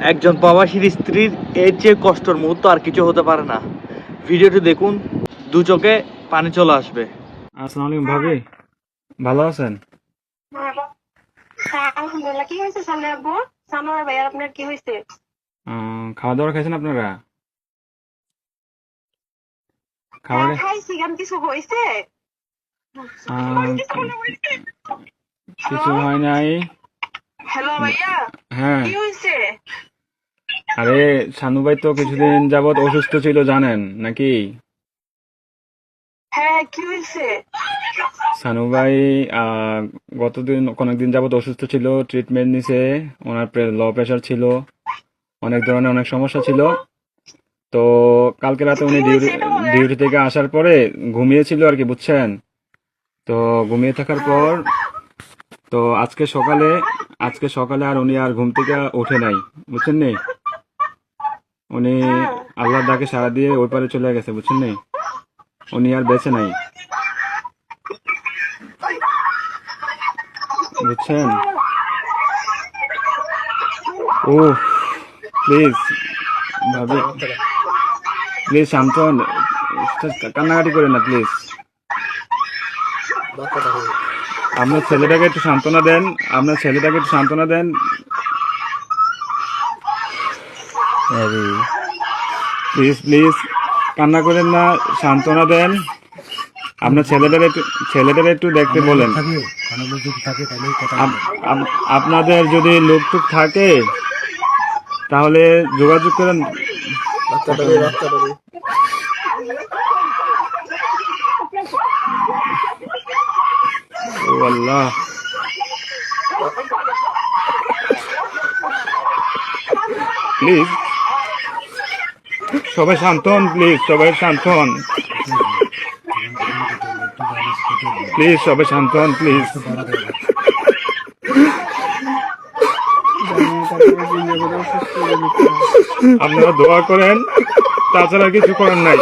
একজন প্রবাসীর স্ত্রীর এর চেয়ে কষ্টের মুহূর্ত আর কিছু হতে পারে না। ভিডিওটি দেখুন, দু চোখে পানি চলে আসবে। আসসালামু আলাইকুম ভাবি, ভালো আছেন? হ্যাঁ, আলহামদুলিল্লাহ। কি হয়েছে সামনে আব্বু? সানোয়ার ভাইয়ার আপনার কি হয়েছে? খাওয়া দাওয়া খাইছেন আপনারা? হ্যাঁ, খাবারে খাইছি। কেন কিছু হয়েছে? কিছু হয় নাই। হ্যালো ভাইয়া, হ্যাঁ, কি হয়েছে? আরে শানু ভাই তো কিছুদিন যাবত অসুস্থ ছিল জানেন নাকি? হ্যাঁ, কি হয়েছে? শানু ভাই অনেকদিন যাবত অসুস্থ ছিল, ট্রিটমেন্ট নিছে। ওনার লো প্রেশার ছিল, অনেক ধরনের অনেক সমস্যা ছিল। তো কালকে রাতে কি উনি হয়েছে এটা বলেন? ডিউটি থেকে আসার পরে ঘুমিয়েছিল আর কি, বুঝছেন? তো ঘুমিয়ে থাকার হ্যাঁ, পর তো আজকে সকালে আর উনি আর ঘুম থেকে ওঠে নাই, বুঝছেন নি? উনি হ্যাঁ। আল্লাহর ডাকে সাড়া দিয়ে ওই পারে চলে গেছে, বুঝছেন নি? উনি আর বেঁচে নাই, বুঝছেন? ও প্লিজ ভাবি, প্লিজ শান্ত হন, কান্নাকাটি করেন না প্লিজ। আপনার ছেলেটাকে একটু সান্ত্বনা দেন, আপনার ছেলেটাকে একটু সান্ত্বনা দেন। প্লিজ প্লিজ কান্না করেন না, সান্ত্বনা দেন। আপনার ছেলেটার একটু দেখতে বলেন। আপনাদের যদি লোকটুক থাকে তাহলে যোগাযোগ করেন। ও আল্লাহ, প্লিজ সবাই শান্ত হন, প্লিজ সবাই শান্ত হন, প্লিজ সবাই শান্ত হন, প্লিজ। আপনারা দোয়া করেন, তাছাড়া কিছু করার নাই।